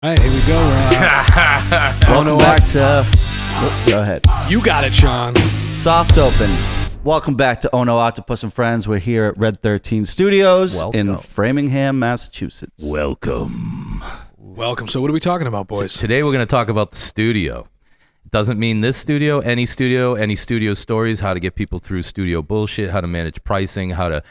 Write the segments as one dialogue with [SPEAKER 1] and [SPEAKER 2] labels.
[SPEAKER 1] All right, here we go.
[SPEAKER 2] Welcome back to... go ahead.
[SPEAKER 1] You got it, Sean.
[SPEAKER 2] Soft open. Welcome back to Oh No Octopus and Friends. We're here at Red 13 Studios in Framingham, Massachusetts.
[SPEAKER 3] Welcome.
[SPEAKER 1] So what are we talking about, boys?
[SPEAKER 3] Today we're going to talk about the studio. It doesn't mean this studio, any studio stories, how to get people through studio bullshit, how to manage pricing, how to,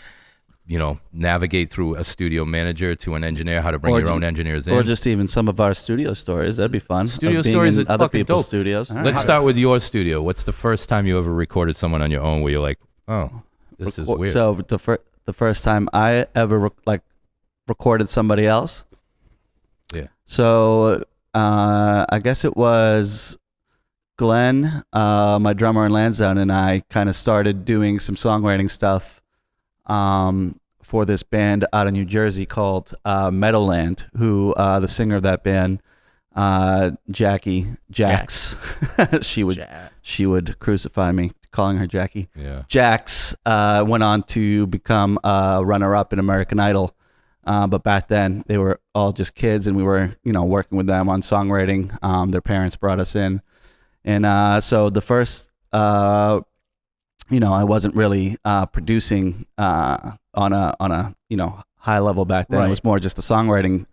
[SPEAKER 3] navigate through a studio manager to an engineer, how to bring your own engineers in.
[SPEAKER 2] Or just even some of our studio stories. That'd be fun.
[SPEAKER 3] Studio stories are
[SPEAKER 2] other
[SPEAKER 3] fucking
[SPEAKER 2] people's
[SPEAKER 3] dope.
[SPEAKER 2] studios.
[SPEAKER 3] Let's start with your studio. What's the first time you ever recorded someone on your own where you're like, oh, this is weird?
[SPEAKER 2] So the first time I ever recorded somebody else.
[SPEAKER 3] Yeah.
[SPEAKER 2] So I guess it was Glenn, my drummer in Lansdowne, and I kind of started doing some songwriting stuff for this band out of New Jersey called Meadowland, who the singer of that band, Jax, she would crucify me calling her Jackie.
[SPEAKER 3] Yeah.
[SPEAKER 2] Jax went on to become a runner-up in American Idol. But back then they were all just kids, and we were, working with them on songwriting. Their parents brought us in. And so the first, I wasn't really producing on a high level back then. Right. It was more just a songwriting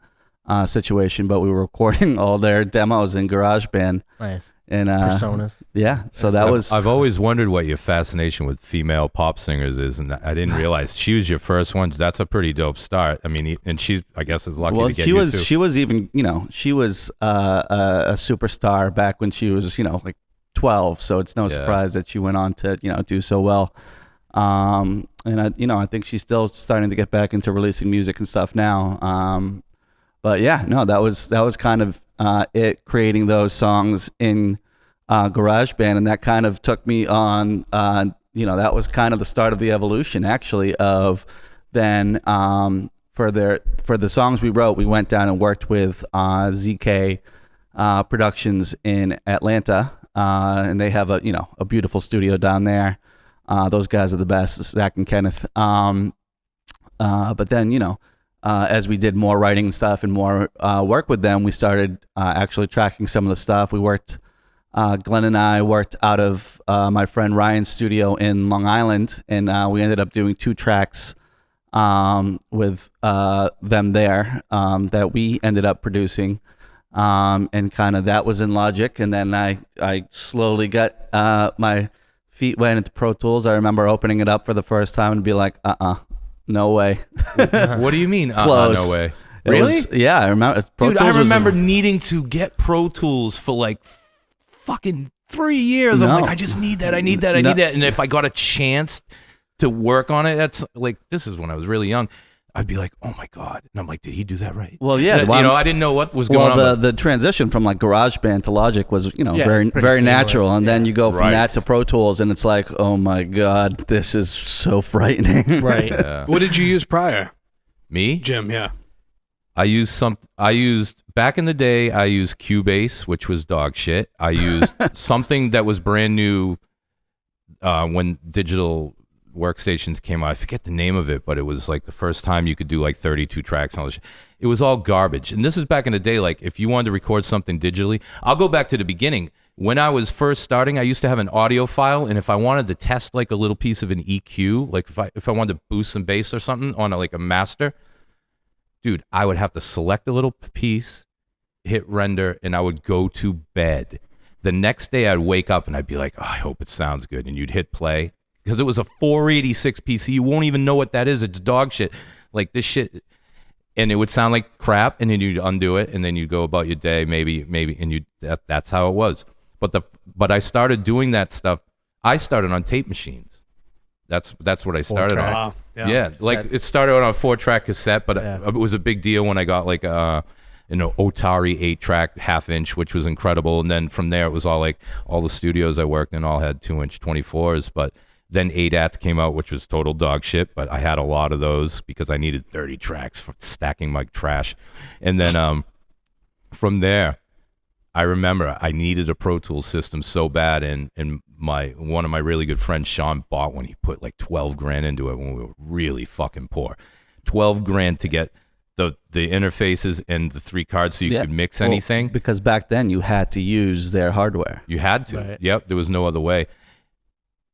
[SPEAKER 2] situation, but we were recording all their demos in Garageband.
[SPEAKER 4] Nice.
[SPEAKER 2] And
[SPEAKER 4] personas.
[SPEAKER 2] Yeah. So
[SPEAKER 3] I've always wondered what your fascination with female pop singers is, and I didn't realize she was your first one. That's a pretty dope start. I mean, and she's, I guess, is lucky to get you too.
[SPEAKER 2] She was even, she was a superstar back when she was, like 12. So it's no surprise that she went on to, do so well. And I think she's still starting to get back into releasing music and stuff now. But yeah, no, that was kind of it, creating those songs in Garageband, and that kind of took me on. That was kind of the start of the evolution, actually. Of then for the songs we wrote, we went down and worked with ZK Productions in Atlanta, and they have a beautiful studio down there. Those guys are the best, Zach and Kenneth. But then as we did more writing stuff and more work with them, we started actually tracking some of the stuff. We worked, Glenn and I worked out of my friend Ryan's studio in Long Island, and we ended up doing 2 tracks with them there that we ended up producing. And kind of that was in Logic, and then I slowly got my feet went into Pro Tools. I remember opening it up for the first time and be like, no way.
[SPEAKER 3] What do you mean? No way. Really?
[SPEAKER 2] Yeah, I remember.
[SPEAKER 3] I remember needing to get Pro Tools for like fucking 3 years. I'm like, I just need that. I need that. And if I got a chance to work on it, that's like, this is when I was really young. I'd be like, oh my God. And I'm like, did he do that right?
[SPEAKER 2] Well, yeah.
[SPEAKER 3] I didn't know what was going on.
[SPEAKER 2] Well, the transition from like GarageBand to Logic was, very natural. And then you go from that to Pro Tools, and it's like, oh my God, this is so frightening.
[SPEAKER 4] Right.
[SPEAKER 1] Yeah. What did you use prior?
[SPEAKER 3] Me?
[SPEAKER 1] Jim, yeah.
[SPEAKER 3] I used back in the day, I used Cubase, which was dog shit. I used something that was brand new when digital Workstations came out. I forget the name of it, but it was like the first time you could do like 32 tracks and all this shit. It was all garbage. And this is back in the day, like if you wanted to record something digitally, I'll go back to the beginning. When I was first starting, I used to have an audio file, and if I wanted to test like a little piece of an EQ, like if I wanted to boost some bass or something on like a master, dude, I would have to select a little piece, hit render, and I would go to bed. The next day I'd wake up and I'd be like, oh, I hope it sounds good. And you'd hit play. Because it was a 486 PC. You won't even know what that is. It's dog shit. Like this shit. And it would sound like crap, and then you'd undo it, and then you'd go about your day, maybe, and that's how it was. But I started doing that stuff. I started on tape machines. That's what I started on.
[SPEAKER 1] Wow.
[SPEAKER 3] Yeah, like it started on a 4-track cassette, but it was a big deal when I got like Atari 8-track 1/2-inch, which was incredible. And then from there, it was all like all the studios I worked in all had 2-inch 24s, but then ADATs came out, which was total dog shit, but I had a lot of those because I needed 30 tracks for stacking my trash. And then from there, I remember I needed a Pro Tools system so bad, and one of my really good friends, Sean, bought one. He put like $12,000 into it when we were really fucking poor. $12,000 to get the interfaces and the 3 cards so you could mix anything.
[SPEAKER 2] Because back then you had to use their hardware.
[SPEAKER 3] You had to.
[SPEAKER 4] Right.
[SPEAKER 3] Yep, there was no other way.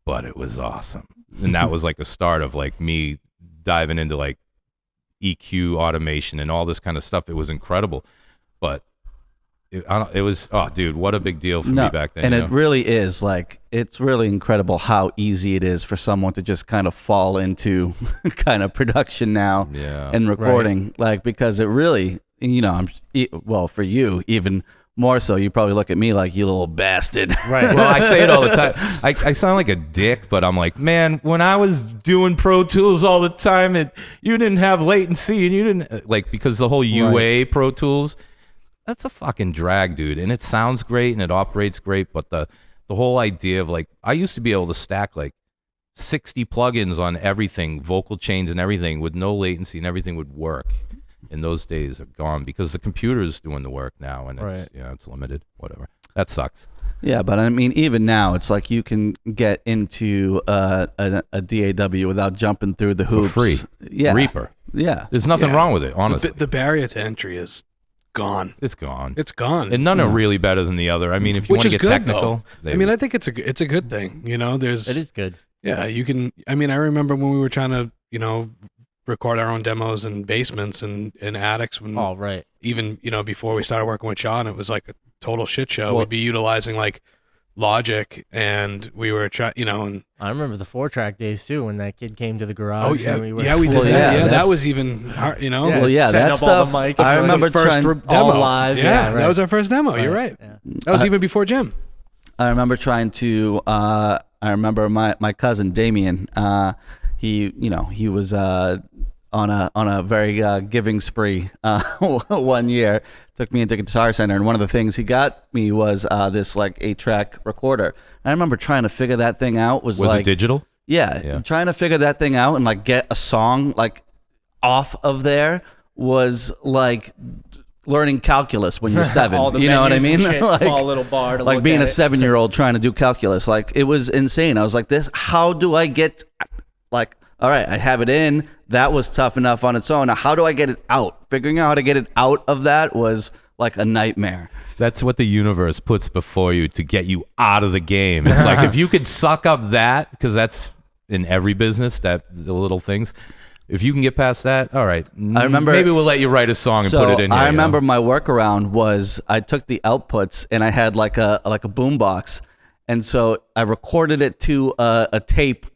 [SPEAKER 3] But it was awesome. And that was like a start of like me diving into like EQ automation and all this kind of stuff. It was incredible. But it was, oh, dude, what a big deal for me back then.
[SPEAKER 2] And it really is like, it's really incredible how easy it is for someone to just kind of fall into kind of production now and recording. Right. Like, because it really, well, for you, even more so, you probably look at me like, you little bastard.
[SPEAKER 3] Right. Well, I say it all the time. I sound like a dick, but I'm like, man, when I was doing Pro Tools all the time, you didn't have latency and you didn't, like, because the whole UA Pro Tools, that's a fucking drag, dude. And it sounds great and it operates great, but the whole idea of like, I used to be able to stack like 60 plugins on everything, vocal chains and everything with no latency, and everything would work. And those days are gone because the computer's doing the work now, and it's it's limited. Whatever. That sucks.
[SPEAKER 2] Yeah, but I mean, even now, it's like you can get into a DAW without jumping through the hoops.
[SPEAKER 3] For free.
[SPEAKER 2] Yeah.
[SPEAKER 3] Reaper.
[SPEAKER 2] Yeah.
[SPEAKER 3] There's nothing wrong with it, honestly.
[SPEAKER 1] The barrier to entry is gone.
[SPEAKER 3] It's gone.
[SPEAKER 1] It's gone.
[SPEAKER 3] And none are really better than the other. I mean, if you want to get technical.
[SPEAKER 1] I mean, I think it's a good thing. It
[SPEAKER 4] is good.
[SPEAKER 1] Yeah, you can. I mean, I remember when we were trying to, record our own demos in basements and in attics. When, even, before we started working with Sean, it was like a total shit show. We'd be utilizing like Logic, and we were and
[SPEAKER 4] I remember the 4-track days too, when that kid came to the garage.
[SPEAKER 1] Oh yeah,
[SPEAKER 4] we
[SPEAKER 1] we did that. Yeah, that was even hard,
[SPEAKER 4] Yeah,
[SPEAKER 2] well, yeah, that stuff. I remember
[SPEAKER 1] first demo
[SPEAKER 4] all live.
[SPEAKER 1] Yeah, that was our first demo. You're right. Yeah. That was even before Jim.
[SPEAKER 2] I remember trying to. I remember my cousin Damien. He was on a very giving spree one year. Took me into Guitar Center, and one of the things he got me was this like 8-track recorder. And I remember trying to figure that thing out. Was like,
[SPEAKER 3] it digital?
[SPEAKER 2] Yeah, trying to figure that thing out and like get a song like off of there was like learning calculus when you're 7. You know what I mean?
[SPEAKER 4] Like small little bar to
[SPEAKER 2] like being a 7-year-old trying to do calculus. Like it was insane. I was like, this. How do I get like? All right, I have it in. That was tough enough on its own. Now, how do I get it out? Figuring out how to get it out of that was like a nightmare.
[SPEAKER 3] That's what the universe puts before you to get you out of the game. It's like if you could suck up that, because that's in every business, that the little things. If you can get past that, all right.
[SPEAKER 2] I remember,
[SPEAKER 3] maybe we'll let you write a song and put it in here.
[SPEAKER 2] I remember my workaround was I took the outputs and I had like a boom box. And so I recorded it to a tape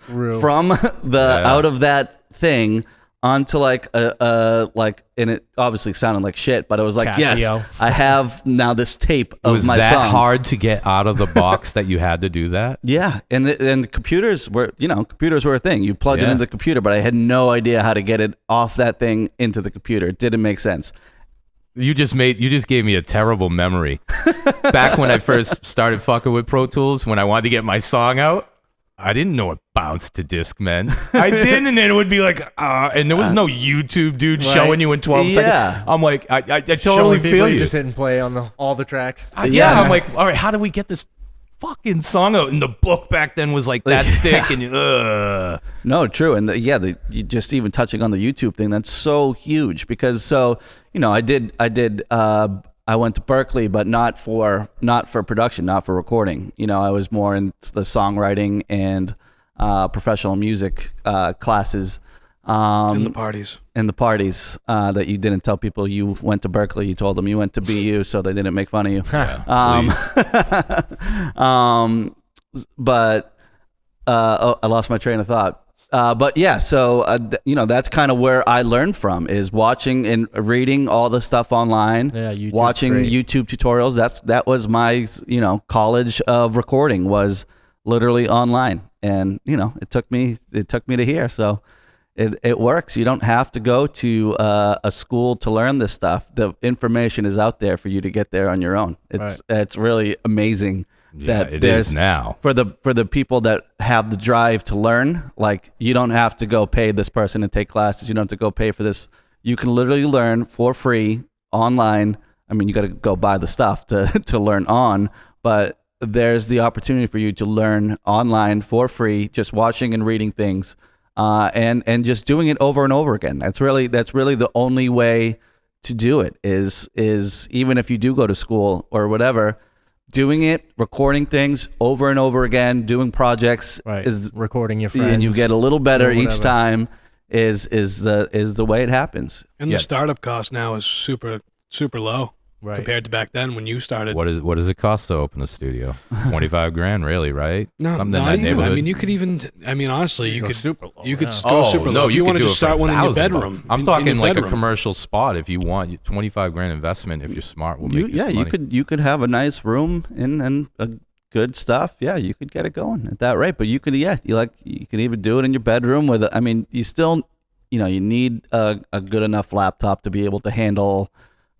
[SPEAKER 2] from the out of that thing onto like and it obviously sounded like shit, but it was like,
[SPEAKER 4] Casio.
[SPEAKER 2] yes, I have now this tape of my song.
[SPEAKER 3] Was that hard to get out of the box that you had to do that?
[SPEAKER 2] Yeah, and the computers were a thing. You plugged it into the computer, but I had no idea how to get it off that thing into the computer. It didn't make sense.
[SPEAKER 3] You just gave me a terrible memory. Back when I first started fucking with Pro Tools, when I wanted to get my song out, I didn't know it bounced to Discman. I didn't, and it would be like, and there was no YouTube dude showing you in 12 seconds. I'm like, I totally feel you.
[SPEAKER 4] Just hitting play on all the tracks.
[SPEAKER 3] I'm like, all right, how do we get this fucking song out? And the book back then was like that thick, and
[SPEAKER 2] No, true, and you just even touching on the YouTube thing, that's so huge because I went to Berkeley, but not for production, not for recording. I was more in the songwriting and professional music classes.
[SPEAKER 1] In the parties.
[SPEAKER 2] That you didn't tell people you went to Berkeley. You told them you went to BU, so they didn't make fun of you. But I lost my train of thought. But yeah, so that's kind of where I learned from, is watching and reading all the stuff online. Yeah, watching YouTube tutorials. That was my college of recording, was literally online, and it took me to here. So it works. You don't have to go to a school to learn this stuff. The information is out there for you to get there on your own. It's really amazing.
[SPEAKER 3] Yeah, it is now.
[SPEAKER 2] For the people that have the drive to learn, like, you don't have to go pay this person to take classes. You don't have to go pay for this. You can literally learn for free online. I mean, you got to go buy the stuff to learn on, but there's the opportunity for you to learn online for free, just watching and reading things. and just doing it over and over again. That's really the only way to do it. Is even if you do go to school or whatever, doing it, recording things over and over again, doing projects, is
[SPEAKER 4] recording your friends,
[SPEAKER 2] and you get a little better each time. Is the way it happens.
[SPEAKER 1] And the startup cost now is super low compared to back then when you started.
[SPEAKER 3] What does it cost to open a studio? $25,000, really, right?
[SPEAKER 1] No,
[SPEAKER 3] something
[SPEAKER 1] not
[SPEAKER 3] in that
[SPEAKER 1] even.
[SPEAKER 3] neighborhood.
[SPEAKER 1] I mean, you could even. I mean, honestly, you could
[SPEAKER 4] super low.
[SPEAKER 1] You could go super low.
[SPEAKER 3] No,
[SPEAKER 1] if
[SPEAKER 3] you
[SPEAKER 1] want
[SPEAKER 3] could
[SPEAKER 1] to
[SPEAKER 3] do
[SPEAKER 1] just
[SPEAKER 3] it for
[SPEAKER 1] start one in your
[SPEAKER 3] $1,000.
[SPEAKER 1] bedroom.
[SPEAKER 3] I'm
[SPEAKER 1] in
[SPEAKER 3] talking
[SPEAKER 1] your
[SPEAKER 3] like
[SPEAKER 1] bedroom.
[SPEAKER 3] a commercial spot. If you want $25,000 investment, if you're smart, will make you some money.
[SPEAKER 2] You could have a nice room and a good stuff. Yeah, you could get it going at that rate. But you could you can even do it in your bedroom with. I mean, you still. You need a good enough laptop to be able to handle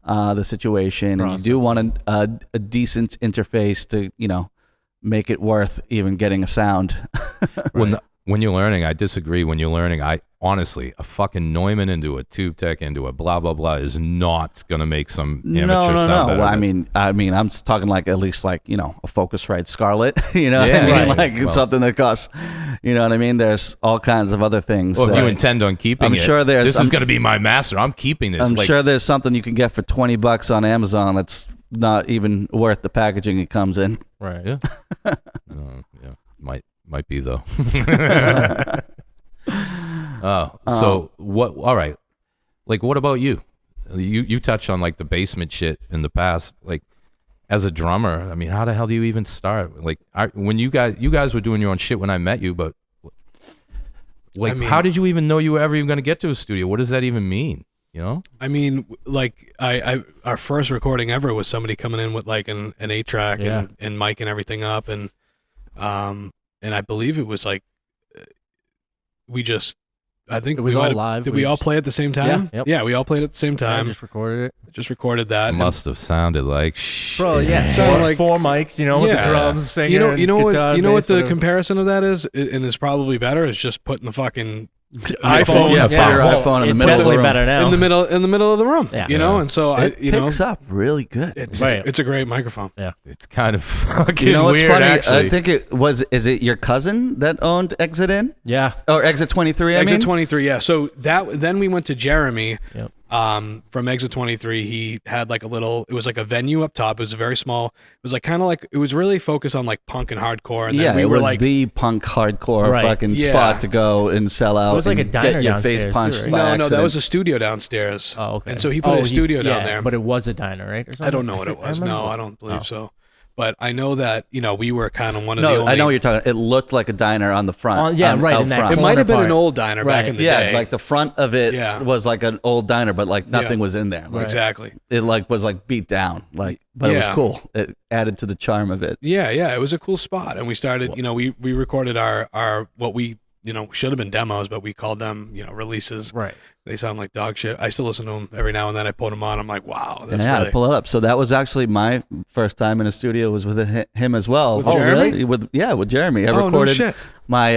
[SPEAKER 2] the situation, and you do want a decent interface to make it worth even getting a sound.
[SPEAKER 3] When you're learning, I disagree. When you're learning, I honestly, a fucking Neumann into a Tube Tech into a blah blah blah is not gonna make some amateur sound better.
[SPEAKER 2] Well, I mean, I'm talking like at least like a Focusrite Scarlett. You know what I mean? Like something that costs. You know what I mean? There's all kinds of other things.
[SPEAKER 3] Well, if you intend on keeping it,
[SPEAKER 2] sure this
[SPEAKER 3] is gonna be my master. I'm keeping this.
[SPEAKER 2] I'm sure there's something you can get for $20 on Amazon that's not even worth the packaging it comes in.
[SPEAKER 4] Right.
[SPEAKER 3] Yeah. Might be though. So what? All right. Like, what about you? You touched on like the basement shit in the past. Like, as a drummer, I mean, how the hell do you even start? Like, when you guys were doing your own shit when I met you, but like, I mean, how did you even know you were ever even going to get to a studio? What does that even mean? I mean, like our first recording ever was somebody coming in with like an 8-track and mic and everything up, and I believe it was like I think
[SPEAKER 4] it was all live.
[SPEAKER 1] Did we all play at the same time?
[SPEAKER 4] Yeah,
[SPEAKER 1] yeah, we all played at the same time.
[SPEAKER 4] I just recorded it.
[SPEAKER 1] Just recorded that.
[SPEAKER 3] Must have sounded like shit.
[SPEAKER 4] Bro, yeah.
[SPEAKER 1] Sounded like
[SPEAKER 4] four mics, with the drums, singing.
[SPEAKER 1] You know
[SPEAKER 4] guitar,
[SPEAKER 1] what the
[SPEAKER 4] whatever.
[SPEAKER 1] comparison of that is, and is probably better, is just putting the fucking
[SPEAKER 2] iPhone, your iPhone in the middle of the room.
[SPEAKER 4] Better now.
[SPEAKER 1] In the middle of the room.
[SPEAKER 4] Yeah.
[SPEAKER 1] And so
[SPEAKER 2] it picks up really good.
[SPEAKER 1] It's a great microphone.
[SPEAKER 4] Yeah.
[SPEAKER 3] It's kind of fucking
[SPEAKER 2] what's
[SPEAKER 3] weird,
[SPEAKER 2] funny?
[SPEAKER 3] actually.
[SPEAKER 2] I think is it your cousin that owned Exit In?
[SPEAKER 4] Yeah.
[SPEAKER 2] Or Exit 23,
[SPEAKER 1] Exit 23, yeah. So then we went to Jeremy.
[SPEAKER 4] Yep.
[SPEAKER 1] From Exit 23, he had like it was like a venue up top. It was very small. It was like kind of like, it was really focused on like punk and hardcore. And then we were like
[SPEAKER 2] the punk hardcore fucking spot to go and sell out.
[SPEAKER 4] It was like a diner
[SPEAKER 2] get your face punched by accident.
[SPEAKER 1] No, that was a studio downstairs.
[SPEAKER 4] Oh, okay.
[SPEAKER 1] And so he put a studio down there.
[SPEAKER 4] But it was a diner, right? Or something?
[SPEAKER 1] I don't know what it was. No, I don't believe so. But I know that, we were kind of one of the only...
[SPEAKER 2] I know what you're talking. It looked like a diner on the front.
[SPEAKER 4] Right. In that
[SPEAKER 1] it might have been
[SPEAKER 4] part.
[SPEAKER 1] an old diner back in the day.
[SPEAKER 2] Yeah, like the front of it was like an old diner, but like nothing was in there. Like,
[SPEAKER 1] exactly.
[SPEAKER 2] It like was like beat down, but it was cool. It added to the charm of it.
[SPEAKER 1] Yeah, it was a cool spot. And we started, we recorded our what we, should have been demos, but we called them, releases.
[SPEAKER 4] Right.
[SPEAKER 1] They sound like dog shit. I still listen to them every now and then. I put them on. I'm like, wow. That's
[SPEAKER 2] I
[SPEAKER 1] really...
[SPEAKER 2] pull it up. So that was actually my first time in a studio was with him as well.
[SPEAKER 1] With Jeremy?
[SPEAKER 2] Really? With Jeremy. I
[SPEAKER 1] recorded
[SPEAKER 2] recorded
[SPEAKER 1] no shit.
[SPEAKER 2] my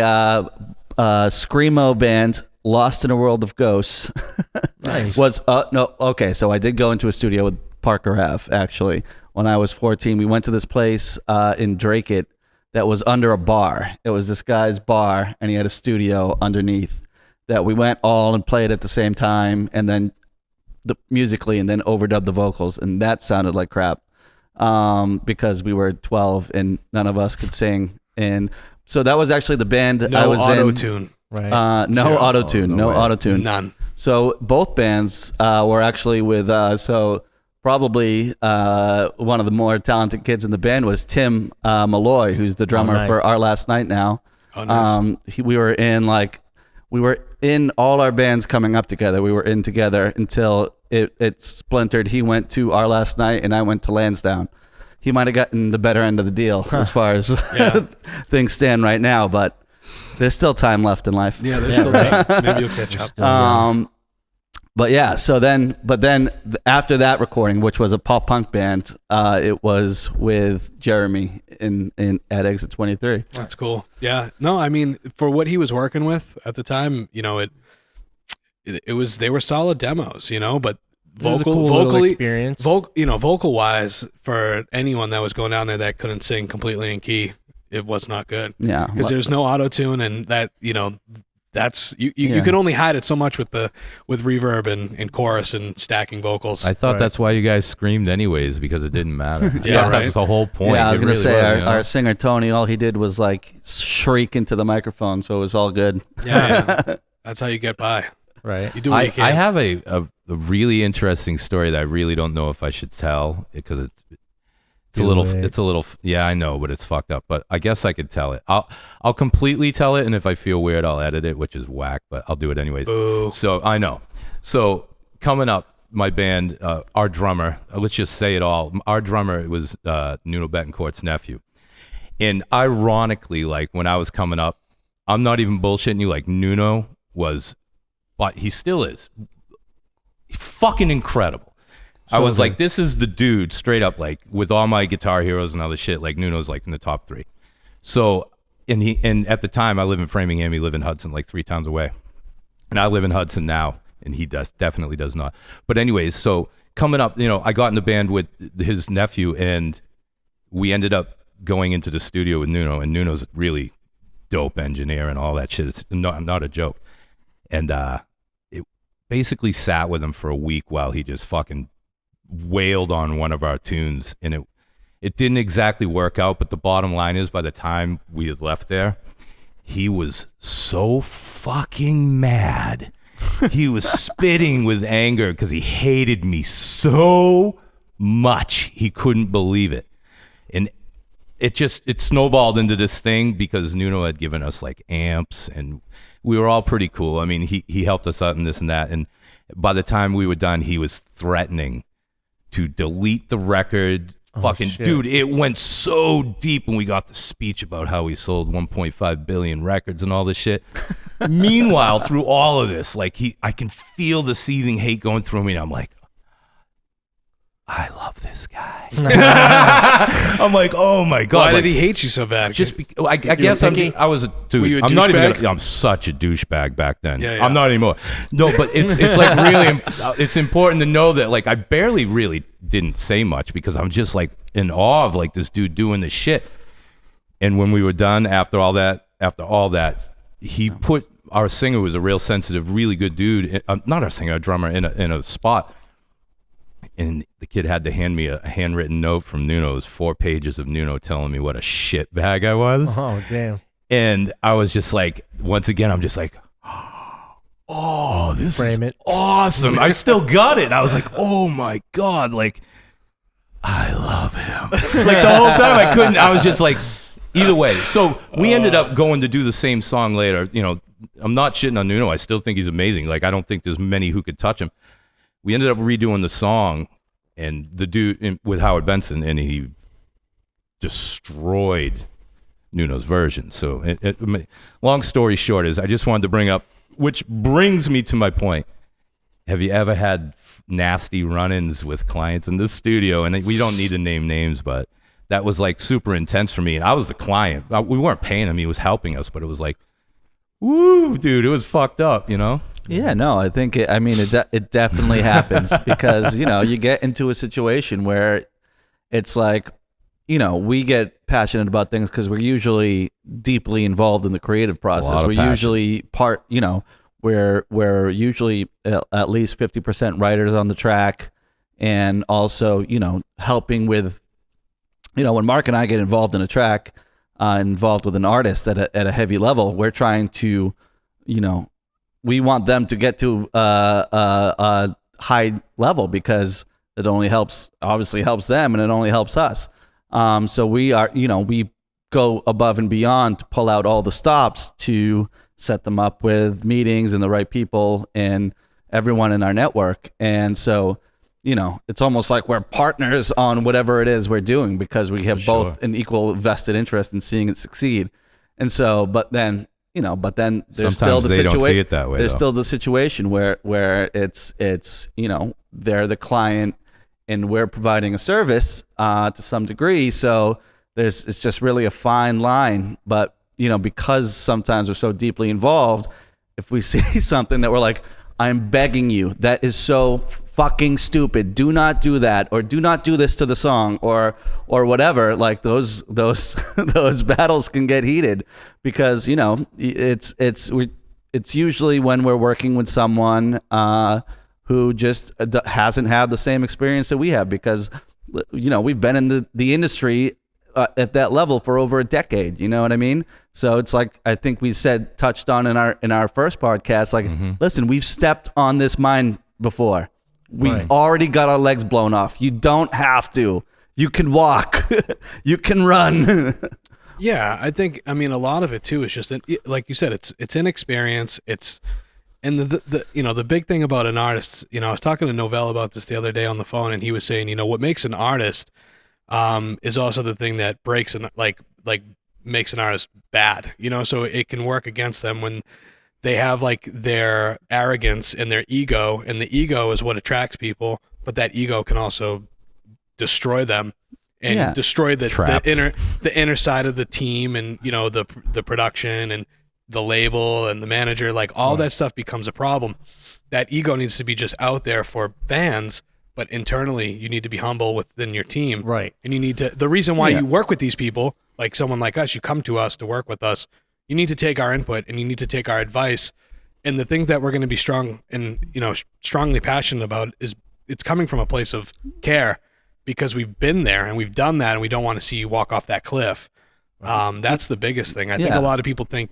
[SPEAKER 2] Screamo band, Lost in a World of Ghosts.
[SPEAKER 4] Nice.
[SPEAKER 2] So I did go into a studio with Parker Ave, actually. When I was 14, we went to this place in Drake that was under a bar. It was this guy's bar, and he had a studio underneath that we went all and played at the same time, and then musically, and then overdubbed the vocals, and that sounded like crap because we were 12 and none of us could sing. And so that was actually the band I was in.
[SPEAKER 1] No auto-tune.
[SPEAKER 4] Right.
[SPEAKER 2] No auto-tune. No auto-tune.
[SPEAKER 1] None.
[SPEAKER 2] So both bands were actually with, probably one of the more talented kids in the band was Tim Malloy, who's the drummer for Our Last Night now.
[SPEAKER 1] Oh, nice.
[SPEAKER 2] We were in all our bands coming up together. We were in together until it splintered. He went to Our Last Night and I went to Lansdowne. He might have gotten the better end of the deal as far as things stand right now, but there's still time left in life.
[SPEAKER 1] Yeah, there's still time. Maybe you'll catch up.
[SPEAKER 2] But then after that recording, which was a pop punk band, it was with Jeremy at Exit 23.
[SPEAKER 1] That's cool. Yeah. No, I mean, for what he was working with at the time, they were solid demos, but vocally
[SPEAKER 4] experience.
[SPEAKER 1] Vocal wise, for anyone that was going down there that couldn't sing completely in key, it was not good.
[SPEAKER 2] Yeah.
[SPEAKER 1] Because there's no auto tune, and that, that's you can only hide it so much with reverb and chorus and stacking vocals.
[SPEAKER 3] I thought that's why you guys screamed anyways, because it didn't matter.
[SPEAKER 1] Right.
[SPEAKER 3] That was the whole point.
[SPEAKER 2] Yeah, I was
[SPEAKER 3] It
[SPEAKER 2] gonna
[SPEAKER 3] really
[SPEAKER 2] say
[SPEAKER 3] was,
[SPEAKER 2] our singer Tony, all he did was like shriek into the microphone, so it was all good.
[SPEAKER 1] Yeah. That's how you get by.
[SPEAKER 4] Right.
[SPEAKER 1] You do what you can.
[SPEAKER 3] I have a really interesting story that I really don't know if I should tell, because it's a little yeah, I know, but it's fucked up, but I guess I could tell it. I'll completely tell it, and if I feel weird I'll edit it, which is whack, but I'll do it anyways.
[SPEAKER 1] Boo.
[SPEAKER 3] So I know. So coming up, my band, our drummer, let's just say it all, our drummer was Nuno Betancourt's nephew. And ironically, like when I was coming up, I'm not even bullshitting you, like Nuno was, but he still is fucking incredible. I was like, this is the dude, straight up, like with all my Guitar Heroes and other shit, like Nuno's like in the top 3. So, and at the time I live in Framingham, he lived in Hudson, like 3 towns away. And I live in Hudson now, and he definitely does not. But anyways, so coming up, I got in the band with his nephew, and we ended up going into the studio with Nuno, and Nuno's a really dope engineer and all that shit. It's not a joke. And it basically sat with him for a week while he just fucking wailed on one of our tunes, and it didn't exactly work out, but the bottom line is, by the time we had left there, he was so fucking mad. He was spitting with anger because he hated me so much. He couldn't believe it. And it snowballed into this thing because Nuno had given us like amps, and we were all pretty cool. I mean, he helped us out in this and that, and by the time we were done, he was threatening to delete the record. Dude, it went so deep when we got the speech about how we sold 1.5 billion records and all this shit. Meanwhile, through all of this, like I can feel the seething hate going through me, and I'm like, I love this guy. I'm like, oh my god!
[SPEAKER 1] Why did he hate you so bad?
[SPEAKER 3] Just I guess I was a dude.
[SPEAKER 1] Were you a
[SPEAKER 3] I'm not even.
[SPEAKER 1] douchebag?
[SPEAKER 3] I'm such a douchebag back then.
[SPEAKER 1] Yeah.
[SPEAKER 3] I'm not anymore. No, but it's like really. It's important to know that like I barely really didn't say much because I'm just like in awe of like this dude doing this shit. And when we were done, after all that, he put our singer, who was a real sensitive, really good dude. Not our singer, our drummer, in a spot. And the kid had to hand me a handwritten note from Nuno. It was 4 pages of Nuno telling me what a shit bag I was.
[SPEAKER 4] Oh, damn.
[SPEAKER 3] And I was just like, once again, I'm just like, oh, this is awesome. I still got it. I was like, oh my God, like, I love him. Like the whole time I couldn't, I was just like, either way. So we ended up going to do the same song later. I'm not shitting on Nuno. I still think he's amazing. Like, I don't think there's many who could touch him. We ended up redoing the song, and the dude with Howard Benson, and he destroyed Nuno's version. So, long story short is, I just wanted to bring up, which brings me to my point. Have you ever had nasty run-ins with clients in this studio? And we don't need to name names, but that was like super intense for me. And I was the client. We weren't paying him; he was helping us. But it was like, woo, dude, it was fucked up,
[SPEAKER 2] Yeah, no, I think it definitely happens because, you get into a situation where it's like, we get passionate about things because we're usually deeply involved in the creative process. We're usually we're usually at least 50% writers on the track, and also, helping with, when Mark and I get involved in a track, involved with an artist at a heavy level, we're trying to, we want them to get to a high level because it obviously helps them, and it only helps us. So we go above and beyond to pull out all the stops to set them up with meetings and the right people and everyone in our network. And so, it's almost like we're partners on whatever it is we're doing because we have both an equal vested interest in seeing it succeed. And so, but then there's
[SPEAKER 3] sometimes
[SPEAKER 2] still the
[SPEAKER 3] don't see it that way.
[SPEAKER 2] There's still the situation where it's they're the client and we're providing a service to some degree. So it's just really a fine line. But because sometimes we're so deeply involved, if we see something that we're like, I'm begging you, that is so fucking stupid. Do not do that, or do not do this to the song, or whatever. Like those those battles can get heated because it's usually when we're working with someone who just hasn't had the same experience that we have, because we've been in the industry at that level for over a decade. You know what I mean? So it's like, I think we touched on in our first podcast, like, listen, we've stepped on this mine before. We've already got our legs blown off. You don't have to. You can walk. You can run.
[SPEAKER 1] Yeah, I mean, a lot of it too is just, like you said, it's inexperience. And the big thing about an artist, I was talking to Novell about this the other day on the phone, and he was saying, what makes an artist is also the thing that breaks and like makes an artist bad. So it can work against them when they have like their arrogance and their ego, and the ego is what attracts people, but that ego can also destroy them and destroy the inner side of the team, and the production and the label and the manager, like all that stuff becomes a problem. That ego needs to be just out there for fans, but internally you need to be humble within your team.
[SPEAKER 4] Right.
[SPEAKER 1] And you need to, the reason why you work with these people, like someone like us, you come to us to work with us, you need to take our input and you need to take our advice. And the things that we're going to be strong and, strongly passionate about is it's coming from a place of care, because we've been there and we've done that, and we don't want to see you walk off that cliff. That's the biggest thing. I think a lot of people think,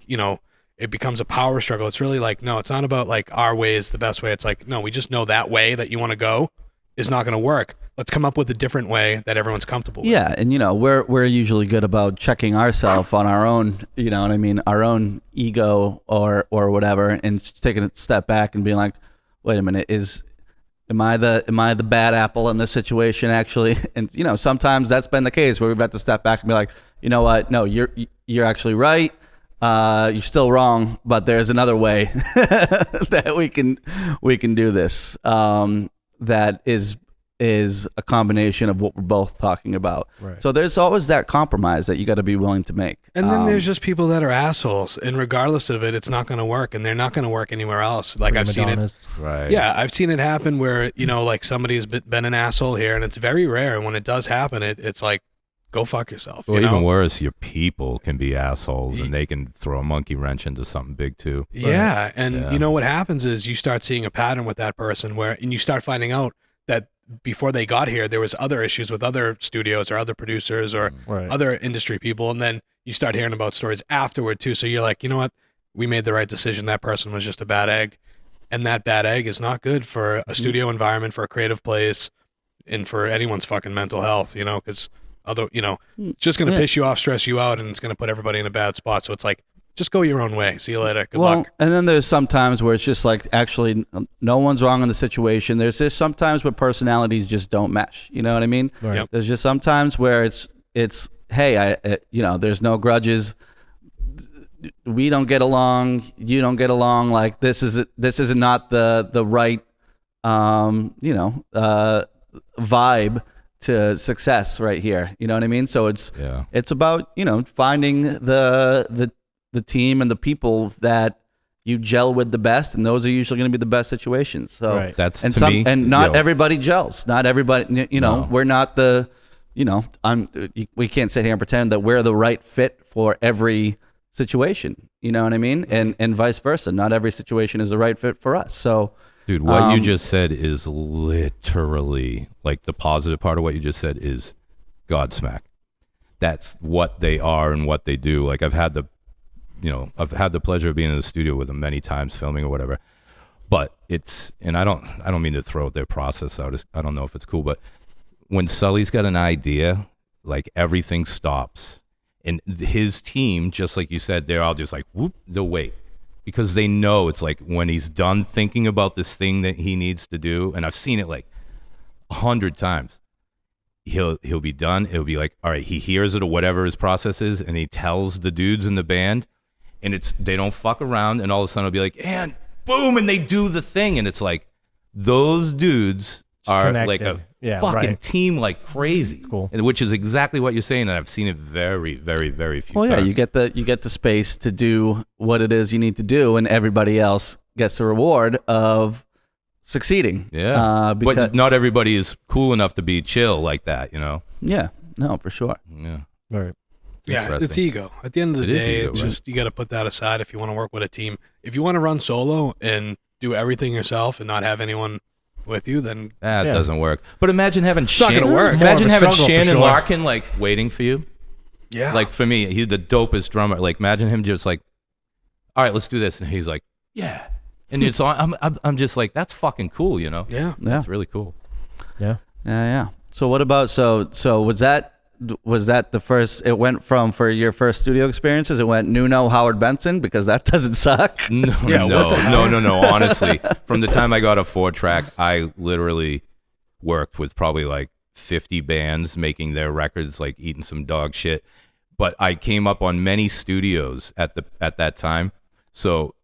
[SPEAKER 1] it becomes a power struggle. It's really like, no, it's not about like our way is the best way. It's like, no, we just know that way that you want to go is not going to work. Let's come up with a different way that everyone's comfortable with.
[SPEAKER 2] Yeah, and we're usually good about checking ourselves on our own, our own ego or whatever, and taking a step back and being like, wait a minute, am I the bad apple in this situation actually? And sometimes that's been the case where we've had to step back and be like, you know what? No, you're actually right. You're still wrong, but there's another way that we can do this. That is a combination of what we're both talking about. Right. So there's always that compromise that you got to be willing to make.
[SPEAKER 1] And then there's just people that are assholes, and regardless of it, it's not going to work, and they're not going to work anywhere else. Like I've seen it.
[SPEAKER 3] Right.
[SPEAKER 1] Yeah, I've seen it happen where like somebody's been an asshole here, and it's very rare. And when it does happen, it's like, go fuck yourself.
[SPEAKER 3] Well, even worse, your people can be assholes, and they can throw a monkey wrench into something big too.
[SPEAKER 1] Yeah, and what happens is you start seeing a pattern with that person and you start finding out that before they got here, there was other issues with other studios or other producers or other industry people, and then you start hearing about stories afterward too. So you're like, you know what? We made the right decision. That person was just a bad egg, and that bad egg is not good for a studio environment, for a creative place, and for anyone's fucking mental health. Because it's just going to piss you off, stress you out, and it's going to put everybody in a bad spot. So it's like, just go your own way. See you later. Good luck.
[SPEAKER 2] And then there's some times where it's just like, actually, no one's wrong in the situation. There's just some times where personalities just don't mesh. You know what I mean?
[SPEAKER 1] Right. Yep.
[SPEAKER 2] There's just some times where it's hey, there's no grudges. We don't get along. You don't get along. Like this is not the right, vibe to success right here. You know what I mean? So it's about, finding the team and the people that you gel with the best, and those are usually going to be the best situations. So
[SPEAKER 3] that's
[SPEAKER 2] not everybody gels. Not everybody, no. We're not the, we can't sit here and pretend that we're the right fit for every situation. You know what I mean? And vice versa. Not every situation is the right fit for us. So,
[SPEAKER 3] dude, what you just said is literally, like, the positive part of what you just said is Godsmack. That's what they are and what they do. Like, I've had the pleasure of being in the studio with them many times, filming or whatever. But and I don't mean to throw their process out. I don't know if it's cool, but when Sully's got an idea, like, everything stops. And his team, just like you said, they're all just like, whoop, they'll wait. Because they know it's like when he's done thinking about this thing that he needs to do, and I've seen it like 100 times, he'll be done. It'll be like, all right, he hears it or whatever his process is, and he tells the dudes in the band, and they don't fuck around, and all of a sudden it'll be like, and boom, and they do the thing, and it's like those dudes are connected. Like a fucking team like crazy.
[SPEAKER 4] Cool.
[SPEAKER 3] Which is exactly what you're saying, and I've seen it very, very, very few times.
[SPEAKER 2] Well, yeah, you get the space to do what it is you need to do, and everybody else gets the reward of succeeding.
[SPEAKER 3] Yeah, but not everybody is cool enough to be chill like that,
[SPEAKER 2] Yeah, no, for sure.
[SPEAKER 3] Yeah.
[SPEAKER 4] Right.
[SPEAKER 1] It's ego. At the end of the day, it's just you got to put that aside if you want to work with a team. If you want to run solo and do everything yourself and not have anyone with you, then
[SPEAKER 3] it doesn't work. But imagine having
[SPEAKER 1] Imagine
[SPEAKER 3] having Shannon Larkin like waiting for you.
[SPEAKER 1] Yeah.
[SPEAKER 3] Like for me, he's the dopest drummer. Like imagine him just like, all right, let's do this, and he's like, yeah, and it's I'm just like, that's fucking cool, you know?
[SPEAKER 1] Yeah.
[SPEAKER 3] That's really cool.
[SPEAKER 2] Yeah. So what about so was that the first? It went from for your first studio experiences. It went Nuno, Howard Benson, because that doesn't suck.
[SPEAKER 3] No. Honestly, from the time I got a 4-track, I literally worked with probably like 50 bands making their records, like eating some dog shit. But I came up on many studios at that time. So,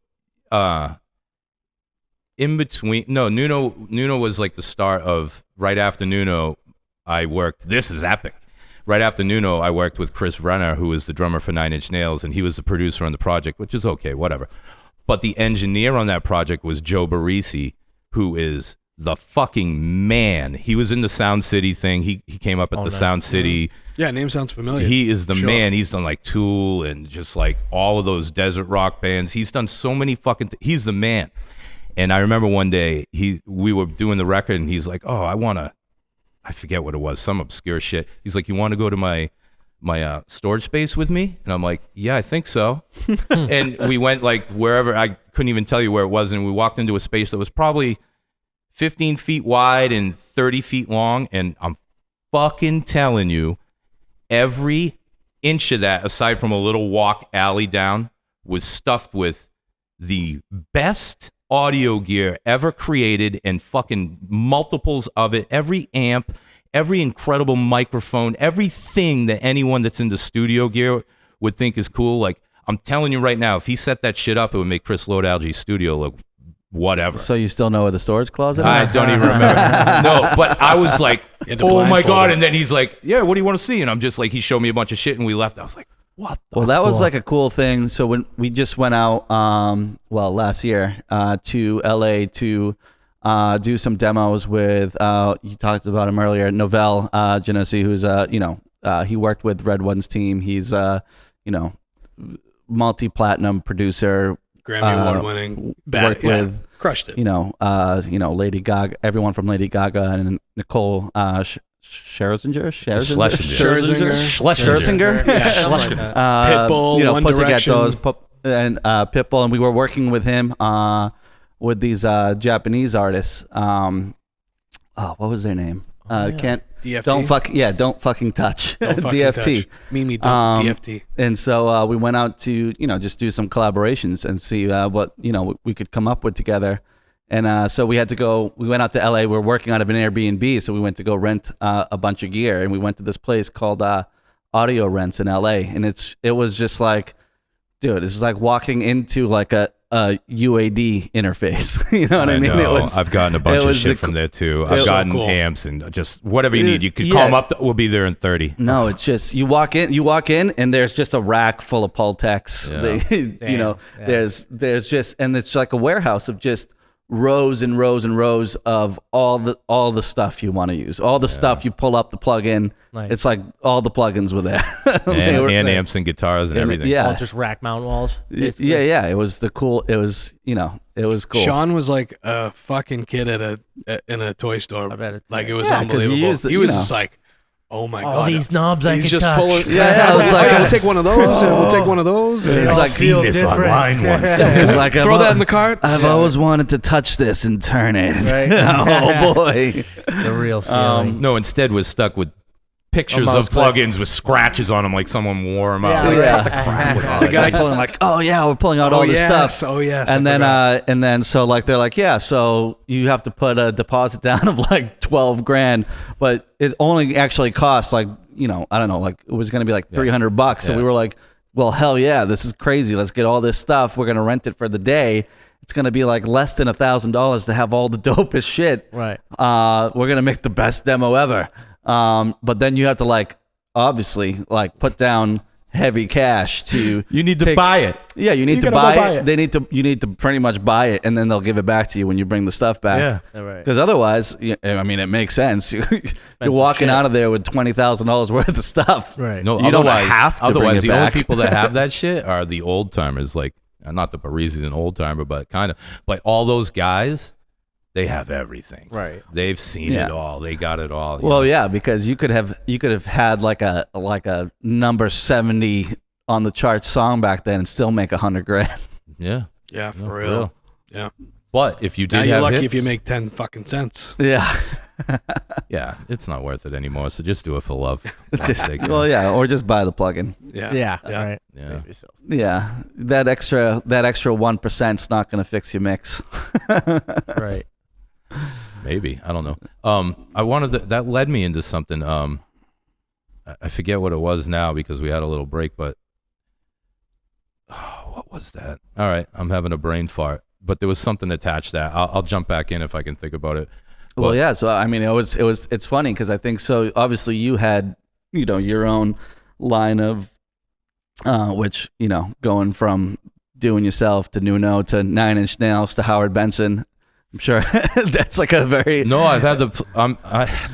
[SPEAKER 3] in between, Nuno was like the start of. Right after Nuno, I worked. This is epic. Right after Nuno, I worked with Chris Renner, who was the drummer for Nine Inch Nails, and he was the producer on the project, which is okay, whatever. But the engineer on that project was Joe Barisi, who is the fucking man. He was in the Sound City thing. He came up at Sound City.
[SPEAKER 1] Yeah, name sounds familiar.
[SPEAKER 3] He is the man. He's done like Tool and just like all of those desert rock bands. He's done so many fucking he's the man. And I remember one day we were doing the record and he's like, oh, I forget what it was, some obscure shit. He's like, you want to go to my storage space with me? And I'm like, yeah, I think so. And we went like wherever, I couldn't even tell you where it was. And we walked into a space that was probably 15 feet wide and 30 feet long. And I'm fucking telling you, every inch of that, aside from a little walk alley down, was stuffed with the best audio gear ever created and fucking multiples of it. Every amp, every incredible microphone, everything that anyone that's into studio gear would think is cool. Like, I'm telling you right now, if he set that shit up, it would make Chris Lodalgi's studio look whatever.
[SPEAKER 2] So you still know where the storage closet is?
[SPEAKER 3] I don't even remember. No, but I was like, oh my God. And then he's like, yeah, what do you want to see? And I'm just like, he showed me a bunch of shit and we left. I was like, what the
[SPEAKER 2] Well, that was like a cool thing. So when we just went out, last year, to LA to do some demos with, you talked about him earlier, Novell Genesi, who's, he worked with Red One's team. He's, multi-platinum producer.
[SPEAKER 1] Grammy Award winning.
[SPEAKER 2] Worked with,
[SPEAKER 1] crushed it.
[SPEAKER 2] Lady Gaga, everyone from Lady Gaga and Nicole Scherzinger.
[SPEAKER 1] Pitbull, One Direction.
[SPEAKER 2] And Pitbull, and we were working with him with these Japanese artists. What was their name? Can't
[SPEAKER 1] DFT?
[SPEAKER 2] Don't fucking touch.
[SPEAKER 1] Don't fucking
[SPEAKER 2] DFT.
[SPEAKER 1] Touch. Mimi don't DFT.
[SPEAKER 2] And so we went out to just do some collaborations and see what we could come up with together. And so we went out to LA. We're working out of an Airbnb, so we went to go rent a bunch of gear, and we went to this place called Audio Rents in LA. And it was just like, dude, it's like walking into like a UAD interface. You know what I mean?
[SPEAKER 3] I've gotten a bunch of shit from there too. I've gotten amps and just whatever you need. You could call them up. We'll be there in 30.
[SPEAKER 2] No, it's just you walk in, and there's just a rack full of Pultecs. There's just, and it's like a warehouse of just rows and rows and rows of all the stuff you want to use, all the stuff you pull up the plug-in. Nice. It's like all the plugins were there,
[SPEAKER 3] and amps and guitars and everything.
[SPEAKER 4] Yeah, all just rack mount walls. Basically.
[SPEAKER 2] Yeah. It was cool. Cool.
[SPEAKER 1] Sean was like a fucking kid in a toy store. I bet it was unbelievable. He was just like, oh my God!
[SPEAKER 4] All these knobs I can
[SPEAKER 1] just
[SPEAKER 4] touch.
[SPEAKER 1] Pulling, I was like, we'll take one of those, and we'll take one of those. And
[SPEAKER 3] I've seen this online once.
[SPEAKER 2] It's like,
[SPEAKER 1] throw that in the cart.
[SPEAKER 2] I've always wanted to touch this and turn it.
[SPEAKER 4] Right?
[SPEAKER 2] Oh boy,
[SPEAKER 4] the real feeling.
[SPEAKER 3] No, instead was stuck with pictures of plugins with scratches on them, like someone wore them out.
[SPEAKER 2] The guy pulling like, oh yeah, we're pulling out all this stuff.
[SPEAKER 1] Oh yes.
[SPEAKER 2] And then so like they're like, yeah, so you have to put a deposit down of like $12,000, but it only actually costs like I don't know, like it was gonna be like $300. So we were like, well, hell yeah, this is crazy. Let's get all this stuff. We're gonna rent it for the day. It's gonna be like less than $1,000 to have all the dopest shit.
[SPEAKER 4] Right.
[SPEAKER 2] We're gonna make the best demo ever. But then you have to like obviously like put down heavy cash to.
[SPEAKER 3] You need to buy it.
[SPEAKER 2] Yeah, you need to buy it. You need to pretty much buy it, and then they'll give it back to you when you bring the stuff back.
[SPEAKER 3] Yeah, right.
[SPEAKER 2] Because otherwise, I mean, it makes sense. You're walking out of there with $20,000 worth of stuff.
[SPEAKER 4] Right.
[SPEAKER 3] No,
[SPEAKER 2] you don't have to bring it
[SPEAKER 3] the
[SPEAKER 2] back.
[SPEAKER 3] only people that have that shit are the old timers. Like, not that Parisi's an old timer, but kind of. But all those guys, they have everything.
[SPEAKER 4] Right.
[SPEAKER 3] They've seen it all. They got it all.
[SPEAKER 2] Well, yeah, because you could have had like a number 70 on the chart song back then and still make $100,000.
[SPEAKER 3] Yeah.
[SPEAKER 1] Yeah, for real. Yeah.
[SPEAKER 3] But if you did
[SPEAKER 1] now
[SPEAKER 3] have
[SPEAKER 1] you're lucky
[SPEAKER 3] hits,
[SPEAKER 1] if you make 10 fucking cents.
[SPEAKER 2] Yeah.
[SPEAKER 3] Yeah, it's not worth it anymore. So just do it for love.
[SPEAKER 2] Well, yeah, or just buy the plugin.
[SPEAKER 4] Yeah. Right.
[SPEAKER 3] Yeah.
[SPEAKER 2] Yeah, that extra 1%'s not going to fix your mix.
[SPEAKER 4] Right.
[SPEAKER 3] Maybe, I don't know. I wanted that led me into something. I forget what it was now because we had a little break, but what was that? All right, I'm having a brain fart, but there was something attached to that. I'll jump back in if I can think about it. But,
[SPEAKER 2] well, yeah. So I mean, it's funny because I think so. Obviously, you had your own line of which going from doing yourself to Nuno to 9 Inch Nails to Howard Benson. I'm sure that's like a very
[SPEAKER 3] no. I've had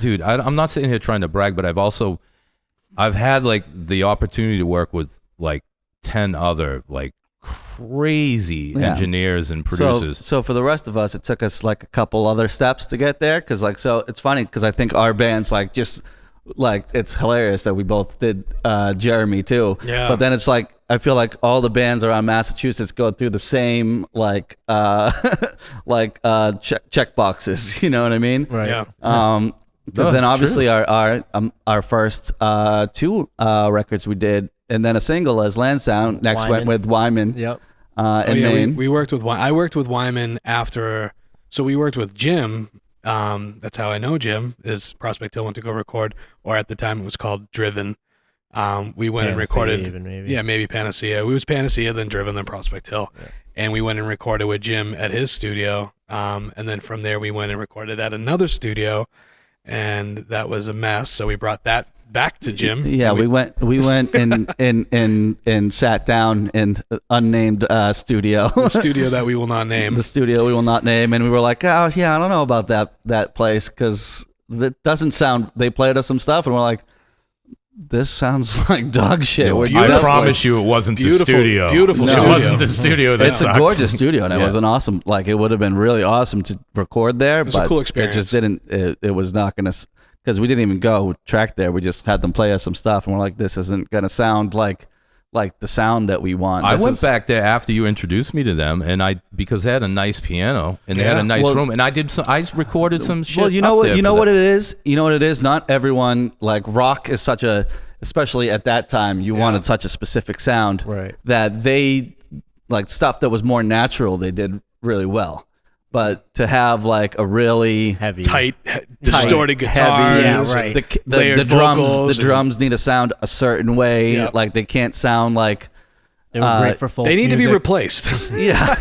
[SPEAKER 3] dude. I'm not sitting here trying to brag, but I've had like the opportunity to work with like 10 other like crazy engineers and producers.
[SPEAKER 2] So for the rest of us, it took us like a couple other steps to get there. Cause like, so it's funny because I think our band's like just like, it's hilarious that we both did Jeremy too.
[SPEAKER 1] Yeah.
[SPEAKER 2] But then it's like, I feel like all the bands around Massachusetts go through the same like check boxes. You know what I mean?
[SPEAKER 4] Right.
[SPEAKER 1] Yeah.
[SPEAKER 2] Because then obviously our first 2 records we did, and then a single as Lansdowne. Next
[SPEAKER 4] Wyman.
[SPEAKER 2] went with Wyman.
[SPEAKER 4] Yep.
[SPEAKER 2] And Maine.
[SPEAKER 1] We worked with I worked with Wyman after. So we worked with Jim. That's how I know Jim. Is Prospect Hill went to go record, or at the time it was called Driven. We went and recorded.
[SPEAKER 4] Even maybe.
[SPEAKER 1] Yeah, maybe Panacea. We was Panacea, then Driven, then Prospect Hill, and we went and recorded with Jim at his studio. And then from there we went and recorded at another studio, and that was a mess. So we brought that back to Jim.
[SPEAKER 2] Yeah, we went and sat down in unnamed studio.
[SPEAKER 1] The studio that we will not name.
[SPEAKER 2] The studio we will not name, and we were like, oh yeah, I don't know about that place because it doesn't sound. They played us some stuff, and we're like, this sounds like dog shit.
[SPEAKER 3] I promise you, it wasn't the studio.
[SPEAKER 1] Beautiful
[SPEAKER 3] studio.
[SPEAKER 1] It
[SPEAKER 3] wasn't the studio.
[SPEAKER 2] It's a gorgeous studio, and it was an awesome. Like it would have been really awesome to record there, but
[SPEAKER 1] a cool experience.
[SPEAKER 2] It just didn't. It was not going to. Because we didn't even go track there. We just had them play us some stuff, and we're like, this isn't going to sound like the sound that we want.
[SPEAKER 3] I went back there after you introduced me to them, and because they had a nice piano and they had a nice room, and I recorded some shit.
[SPEAKER 2] Well, you know what it is. You know what it is. Not everyone like rock is such a, especially at that time, you wanted such a specific sound,
[SPEAKER 4] right?
[SPEAKER 2] That they like stuff that was more natural. They did really well. But to have like a really
[SPEAKER 4] heavy,
[SPEAKER 1] tight distorted guitar,
[SPEAKER 4] right.
[SPEAKER 2] The drums need to sound a certain way. Yep. Like they can't sound like
[SPEAKER 4] they were great for folk
[SPEAKER 1] They need
[SPEAKER 4] music.
[SPEAKER 1] to be replaced.
[SPEAKER 2] Yeah.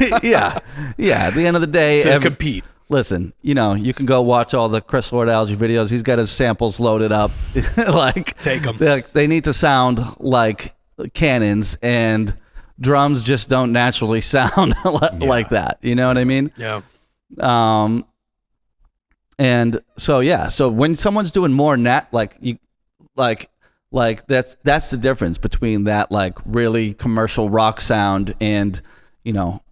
[SPEAKER 2] At the end of the day,
[SPEAKER 1] to compete.
[SPEAKER 2] Listen, you can go watch all the Chris Lord-Alge videos. He's got his samples loaded up. Like
[SPEAKER 1] take them.
[SPEAKER 2] They need to sound like cannons, and drums just don't naturally sound like that. You know what I mean?
[SPEAKER 1] Yeah.
[SPEAKER 2] And so when someone's doing more that's the difference between that like really commercial rock sound and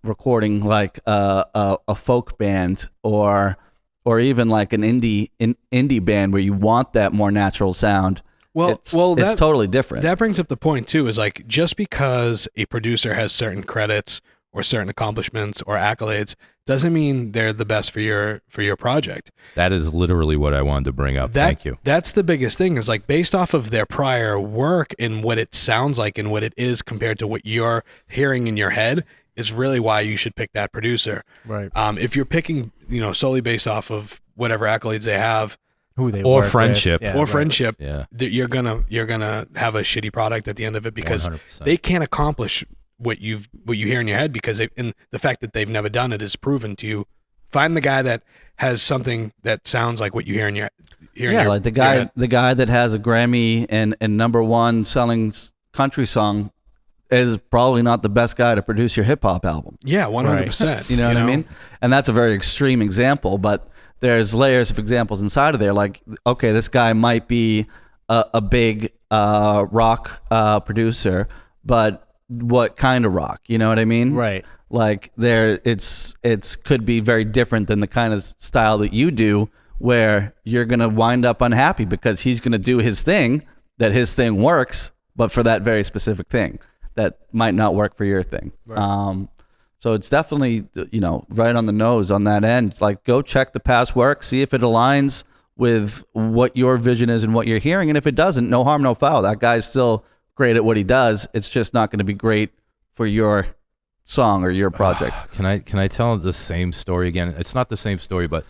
[SPEAKER 2] recording like a folk band or even like an indie band where you want that more natural sound. It's totally different.
[SPEAKER 1] That brings up the point too, is like just because a producer has certain credits or certain accomplishments or accolades doesn't mean they're the best for your project.
[SPEAKER 3] That is literally what I wanted to bring up. Thank you.
[SPEAKER 1] That's the biggest thing, is like based off of their prior work and what it sounds like and what it is compared to what you're hearing in your head is really why you should pick that producer.
[SPEAKER 4] Right.
[SPEAKER 1] If you're picking, solely based off of whatever accolades they have,
[SPEAKER 4] who they
[SPEAKER 3] or
[SPEAKER 4] work
[SPEAKER 3] friendship,
[SPEAKER 4] with.
[SPEAKER 1] friendship,
[SPEAKER 3] yeah,
[SPEAKER 1] you're gonna have a shitty product at the end of it because
[SPEAKER 3] 100%.
[SPEAKER 1] They can't accomplish what you hear in your head, because and the fact that they've never done it is proven to you. Find the guy that has something that sounds like what you hear in your
[SPEAKER 2] like the guy that has a Grammy and #1 selling country song is probably not the best guy to produce your hip hop album.
[SPEAKER 1] Yeah, 100%.
[SPEAKER 2] You know what I mean? And that's a very extreme example, but there's layers of examples inside of there. Like, okay, this guy might be a big rock producer, but what kind of rock? You know what I mean?
[SPEAKER 4] Right.
[SPEAKER 2] Like it's could be very different than the kind of style that you do, where you're gonna wind up unhappy because he's gonna do his thing, that his thing works, but for that very specific thing that might not work for your thing. Right. So it's definitely, right on the nose on that end. Like, go check the past work, see if it aligns with what your vision is and what you're hearing. And if it doesn't, no harm, no foul. That guy's still great at what he does. It's just not going to be great for your song or your project.
[SPEAKER 3] Can I tell the same story again? It's not the same story, but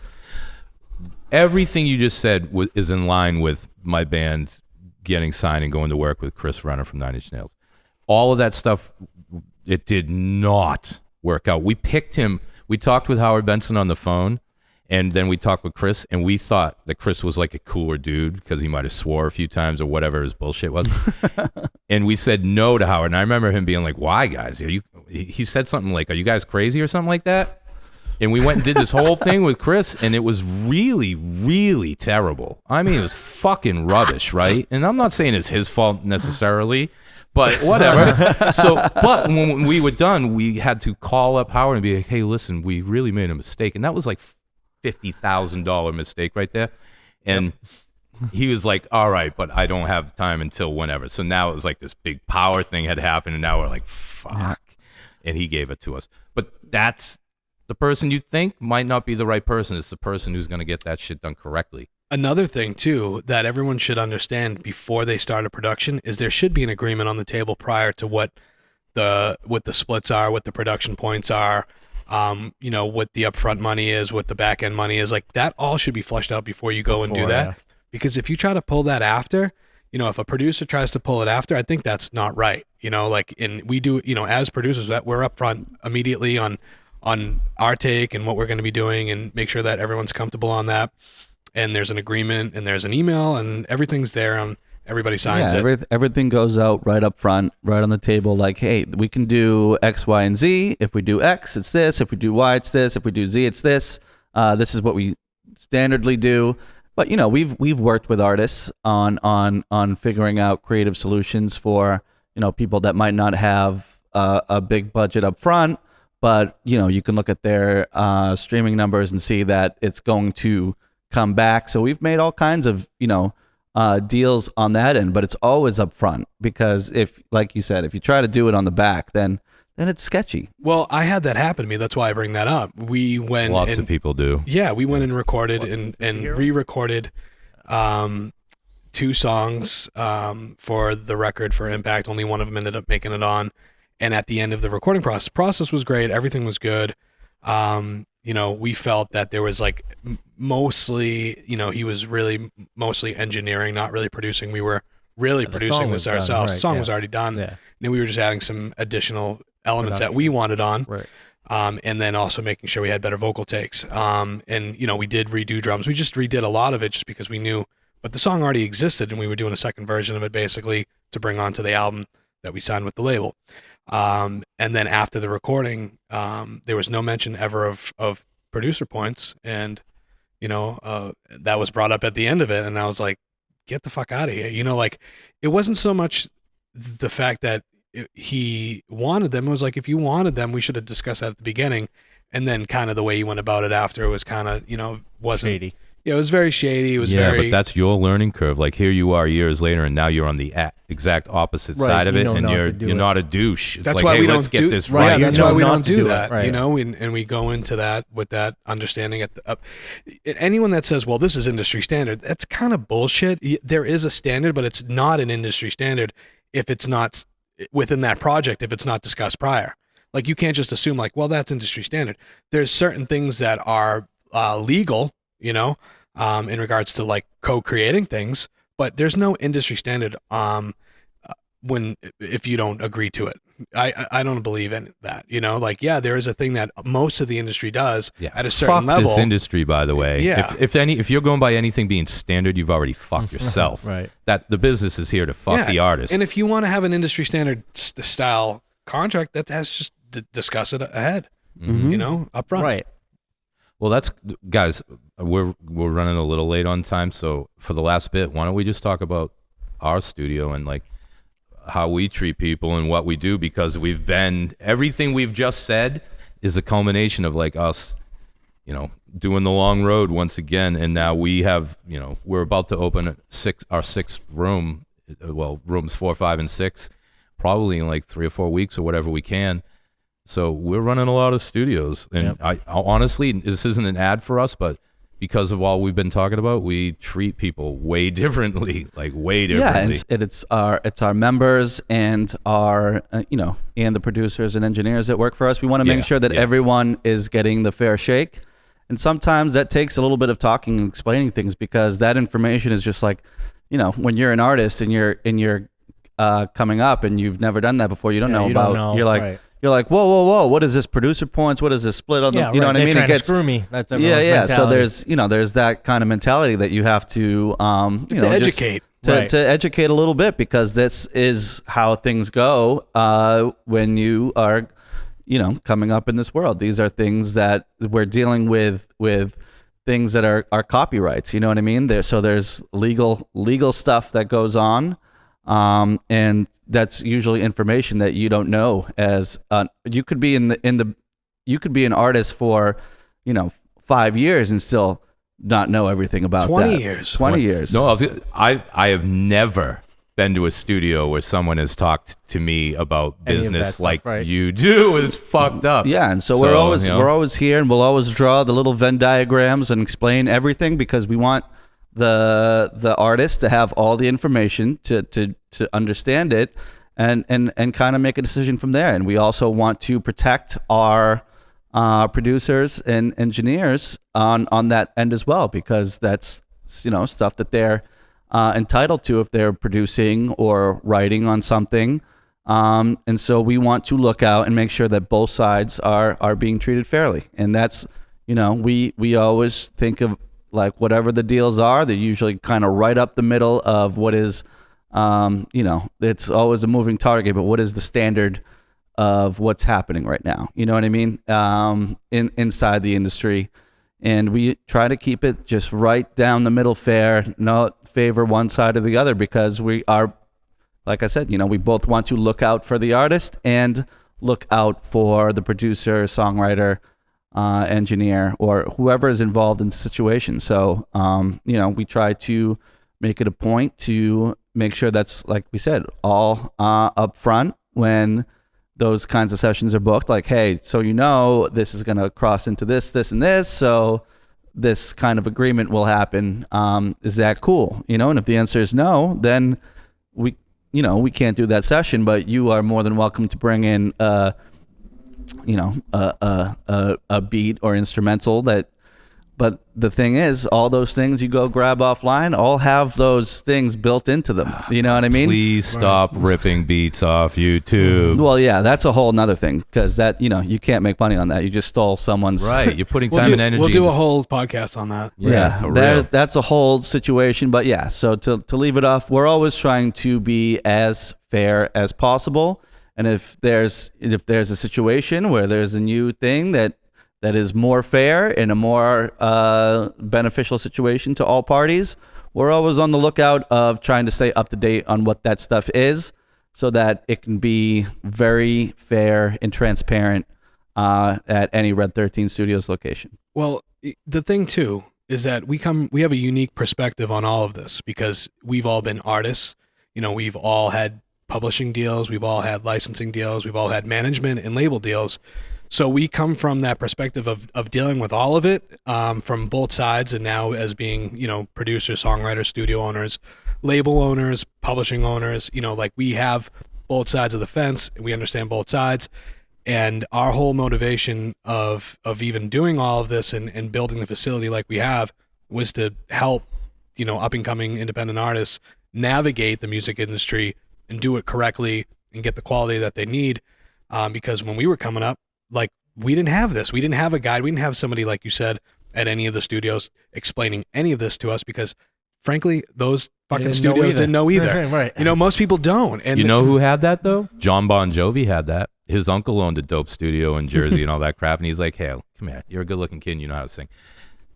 [SPEAKER 3] everything you just said is in line with my band getting signed and going to work with Chris Renner from Nine Inch Nails. All of that stuff, it did not work out. We picked him. We talked with Howard Benson on the phone, and then we talked with Chris, and we thought that Chris was like a cooler dude because he might have swore a few times or whatever his bullshit was. And we said no to Howard, and I remember him being like, "Why, guys? He said something like, 'Are you guys crazy?' or something like that." And we went and did this whole thing with Chris, and it was really, really terrible. I mean, it was fucking rubbish, right? And I'm not saying it's his fault necessarily, but whatever. But when we were done, we had to call up Howard and be like, "Hey, listen, we really made a mistake." And that was like $50,000 mistake right there. And he was like, "All right, but I don't have time until whenever." So now it was like this big power thing had happened, and now we're like, fuck. And he gave it to us. But that's the person you think might not be the right person. It's the person who's going to get that shit done correctly.
[SPEAKER 1] Another thing, too, that everyone should understand before they start a production is there should be an agreement on the table prior to what the splits are, what the production points are, what the upfront money is, what the back end money is. Like, that all should be fleshed out before you go and do that. Yeah. Because if you try to pull that after, if a producer tries to pull it after, I think that's not right. And we do, as producers, that we're upfront immediately on our take and what we're going to be doing, and make sure that everyone's comfortable on that. And there's an agreement, and there's an email, and everything's there, and everybody signs it.
[SPEAKER 2] Everything goes out right up front, right on the table. Like, hey, we can do X, Y, and Z. If we do X, it's this. If we do Y, it's this. If we do Z, it's this. This is what we standardly do. But we've worked with artists on figuring out creative solutions for people that might not have a big budget up front, but you can look at their streaming numbers and see that it's going to come back. So we've made all kinds of deals on that end, but it's always up front, because if, like you said, if you try to do it on the back, then it's sketchy.
[SPEAKER 1] Well, I had that happen to me. That's why I bring that up. We went
[SPEAKER 3] Lots of people do.
[SPEAKER 1] Yeah, we went and recorded and re-recorded 2 songs for the record for Impact. Only one of them ended up making it on. And at the end of the recording process was great. Everything was good. We felt that there was like mostly, he was really mostly engineering, not really producing. We were really producing this ourselves. The song was already done. Yeah. And we were just adding some additional elements that we wanted on. Right. And then also making sure we had better vocal takes. And we did redo drums. We just redid a lot of it just because we knew, but the song already existed, and we were doing a second version of it basically to bring onto the album that we signed with the label. And then after the recording, there was no mention ever of producer points, and that was brought up at the end of it, and I was like, get the fuck out of here. It wasn't so much the fact that he wanted them. It was like, if you wanted them, we should have discussed that at the beginning. And then kind of the way he went about it after was kind of, wasn't
[SPEAKER 4] shady.
[SPEAKER 1] Yeah, it was very shady. It was very.
[SPEAKER 3] But that's your learning curve. Like, here you are years later, and now you're on the exact opposite side of it, and you're not a douche. It's
[SPEAKER 1] that's
[SPEAKER 3] like,
[SPEAKER 1] why
[SPEAKER 3] hey,
[SPEAKER 1] we
[SPEAKER 3] let's
[SPEAKER 1] don't
[SPEAKER 3] get
[SPEAKER 1] do
[SPEAKER 3] this
[SPEAKER 1] right.
[SPEAKER 3] right.
[SPEAKER 1] Yeah, that's why we don't do that.
[SPEAKER 4] Right.
[SPEAKER 1] And we go into that with that understanding. Anyone that says, "Well, this is industry standard," that's kind of bullshit. There is a standard, but it's not an industry standard if it's not within that project. If it's not discussed prior, like, you can't just assume like, well, that's industry standard. There's certain things that are legal, in regards to like co-creating things, but there's no industry standard if you don't agree to it. I don't believe in that, like, yeah, there is a thing that most of the industry does at a certain level.
[SPEAKER 3] This industry, by the way, if you're going by anything being standard, you've already fucked yourself.
[SPEAKER 4] Right.
[SPEAKER 3] That the business is here to fuck the artist.
[SPEAKER 1] And if you want to have an industry standard style contract, that has just discuss it ahead, up front.
[SPEAKER 4] Right.
[SPEAKER 3] Well, that's, guys, we're running a little late on time, so for the last bit, why don't we just talk about our studio and like how we treat people and what we do, because everything we've just said is a culmination of like us, doing the long road once again. And now we have, we're about to open our sixth room, rooms 4, 5, and 6, probably in like 3 or 4 weeks or whatever we can. So we're running a lot of studios, and I honestly, this isn't an ad for us, but because of all we've been talking about, we treat people way differently, like way differently.
[SPEAKER 2] Yeah, it's our members and our and the producers and engineers that work for us. We want to make sure that everyone is getting the fair shake, and sometimes that takes a little bit of talking and explaining things, because that information is just like, when you're an artist and you're coming up and you've never done that before, you don't know about. You're like. Right. You're like, whoa! What is this producer points? What is this split on the?
[SPEAKER 4] Yeah,
[SPEAKER 2] you know what I mean?
[SPEAKER 4] It gets screw me. That's
[SPEAKER 2] mentality. So there's that kind of mentality that you have to
[SPEAKER 1] to educate.
[SPEAKER 2] To educate a little bit, because this is how things go when you are, coming up in this world. These are things that we're dealing with things that are copyrights. You know what I mean? There's legal stuff that goes on. And that's usually information that you don't know. As you could be you could be an artist for 5 years and still not know everything about
[SPEAKER 1] 20 years.
[SPEAKER 2] 20 years.
[SPEAKER 3] No, I have never been to a studio where someone has talked to me about business like you do. It's fucked up.
[SPEAKER 2] Yeah, and so we're always here, and we'll always draw the little Venn diagrams and explain everything, because we want the artist to have all the information to understand it and kind of make a decision from there. And we also want to protect our producers and engineers on that end as well, because that's stuff that they're entitled to if they're producing or writing on something. And so we want to look out and make sure that both sides are being treated fairly. And that's, we always think of, like, whatever the deals are, they're usually kind of right up the middle of what is, it's always a moving target, but what is the standard of what's happening right now? You know what I mean? Inside the industry. And we try to keep it just right down the middle fair, not favor one side or the other, because we are, like I said, we both want to look out for the artist and look out for the producer, songwriter, engineer, or whoever is involved in the situation. So, we try to make it a point to make sure that's, like we said, all up front when those kinds of sessions are booked. Like, hey, so this is going to cross into this, and this, so this kind of agreement will happen. Is that cool? And if the answer is no, then we can't do that session, but you are more than welcome to bring in a beat or instrumental but the thing is, all those things you go grab offline all have those things built into them. You know what I mean?
[SPEAKER 3] Please stop ripping beats off YouTube.
[SPEAKER 2] Well, yeah, that's a whole nother thing, because that, you can't make money on that. You just stole someone's.
[SPEAKER 3] Right. You're putting time and energy.
[SPEAKER 1] We'll do a whole podcast on that.
[SPEAKER 2] Yeah, that's a whole situation. But yeah, so to leave it off, we're always trying to be as fair as possible. And if there's a situation where there's a new thing that is more fair and a more beneficial situation to all parties, we're always on the lookout of trying to stay up to date on what that stuff is, so that it can be very fair and transparent at any Red 13 Studios location.
[SPEAKER 1] Well, the thing too is that we have a unique perspective on all of this, because we've all been artists. We've all had publishing deals, we've all had licensing deals, we've all had management and label deals. So we come from that perspective of dealing with all of it, from both sides, and now as being, producers, songwriters, studio owners, label owners, publishing owners, like we have both sides of the fence, and we understand both sides. And our whole motivation of even doing all of this and building the facility like we have was to help, up and coming independent artists navigate the music industry and do it correctly and get the quality that they need. Because when we were coming up, like, we didn't have this. We didn't have a guide. We didn't have somebody, like you said, at any of the studios explaining any of this to us, because frankly, those fucking studios didn't know either.
[SPEAKER 4] Right.
[SPEAKER 1] You know, most people don't. And
[SPEAKER 3] you know who had that though? John Bon Jovi had that. His uncle owned a dope studio in Jersey and all that crap. And he's like, hey, come here. You're a good looking kid. And you know how to sing.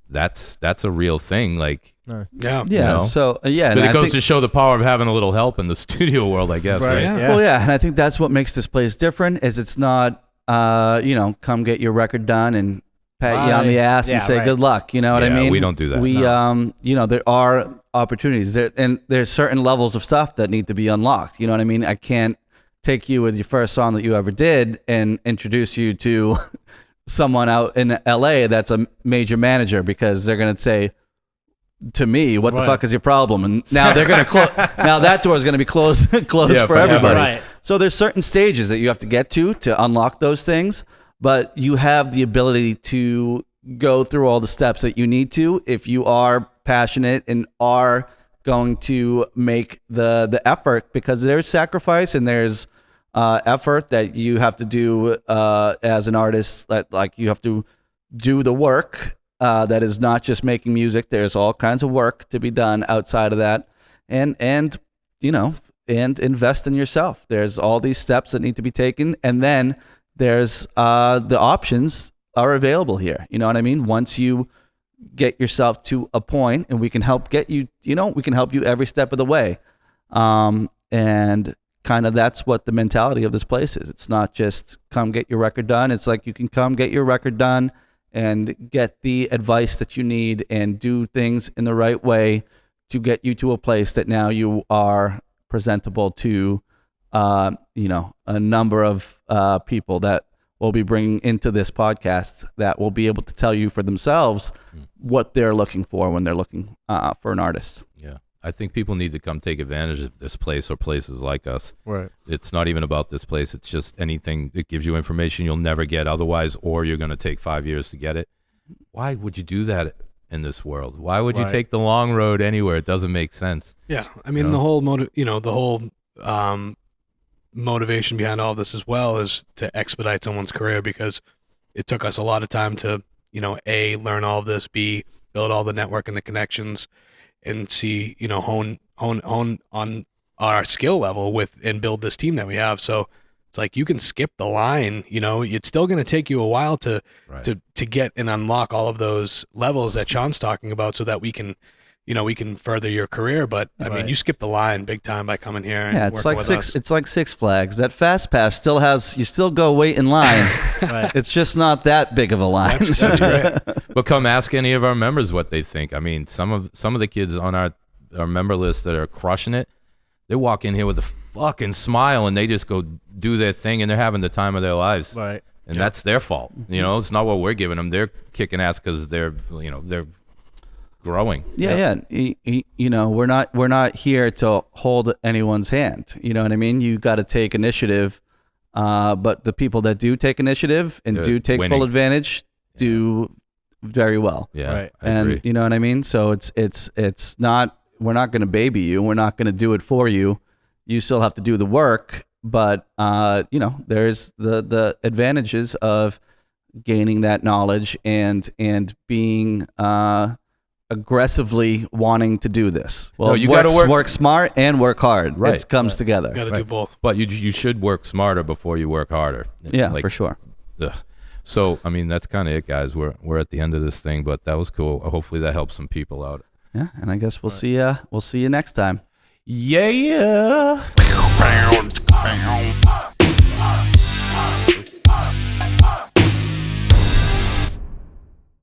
[SPEAKER 3] That's a real thing. Like,
[SPEAKER 1] yeah.
[SPEAKER 2] You know? So,
[SPEAKER 3] but it goes to show the power of having a little help in the studio world, I guess. Right.
[SPEAKER 1] Yeah.
[SPEAKER 2] Well, yeah. And I think that's what makes this place different is it's not, come get your record done and pat you on the ass and say good luck. You know what I mean?
[SPEAKER 3] We don't do that.
[SPEAKER 2] We, there are opportunities there, and there's certain levels of stuff that need to be unlocked. You know what I mean? I can't take you with your first song that you ever did and introduce you to someone out in LA that's a major manager, because they're going to say to me, what the fuck is your problem? And now they're going to now that door is going to be closed for everybody.
[SPEAKER 4] Right.
[SPEAKER 2] So there's certain stages that you have to get to unlock those things, but you have the ability to go through all the steps that you need to if you are passionate and are going to make the effort, because there's sacrifice and there's effort that you have to do as an artist. That, like, you have to do the work that is not just making music. There's all kinds of work to be done outside of that, and invest in yourself. There's all these steps that need to be taken, and then there's the options are available here. You know what I mean? Once you get yourself to a point, and we can help get you, we can help you every step of the way. And kind of that's what the mentality of this place is. It's not just come get your record done. It's like you can come get your record done and get the advice that you need and do things in the right way to get you to a place that now you are presentable to, a number of people that we'll be bringing into this podcast that will be able to tell you for themselves what they're looking for when they're looking for an artist.
[SPEAKER 3] Yeah. I think people need to come take advantage of this place or places like us.
[SPEAKER 4] Right.
[SPEAKER 3] It's not even about this place. It's just anything that gives you information you'll never get otherwise, or you're going to take 5 years to get it. Why would you do that in this world? Why would you take the long road anywhere? It doesn't make sense.
[SPEAKER 1] Yeah. I mean, the whole motivation behind all this as well is to expedite someone's career, because it took us a lot of time to, A, learn all of this, B, build all the network and the connections, and C, hone on our skill level and build this team that we have. So it's like, you can skip the line, it's still going to take you a while to get and unlock all of those levels that Sean's talking about, so that we can further your career. But I mean, you skip the line big time by coming here and working with us.
[SPEAKER 2] It's like Six Flags. That Fast Pass still has, you still go wait in line. It's just not that big of a line.
[SPEAKER 1] That's great.
[SPEAKER 3] But come ask any of our members what they think. I mean, some of the kids on our member list that are crushing it, they walk in here with a fucking smile and they just go do their thing, and they're having the time of their lives.
[SPEAKER 4] Right.
[SPEAKER 3] And that's their fault. It's not what we're giving them. They're kicking ass because they're growing.
[SPEAKER 2] Yeah. We're not here to hold anyone's hand. You know what I mean? You got to take initiative. But the people that do take initiative and do take full advantage do very well.
[SPEAKER 3] Yeah.
[SPEAKER 4] Right.
[SPEAKER 3] I agree.
[SPEAKER 2] You know what I mean? So it's not, we're not going to baby you. We're not going to do it for you. You still have to do the work. But, there's the advantages of gaining that knowledge and being, aggressively wanting to do this. Well, you got to work smart and work hard. Right. It comes together.
[SPEAKER 1] Got to do both.
[SPEAKER 3] But you should work smarter before you work harder.
[SPEAKER 2] Yeah, for sure.
[SPEAKER 3] Ugh. So, I mean, that's kind of it, guys. We're at the end of this thing, but that was cool. Hopefully that helps some people out.
[SPEAKER 2] Yeah, and I guess we'll see you next time.
[SPEAKER 3] Yeah.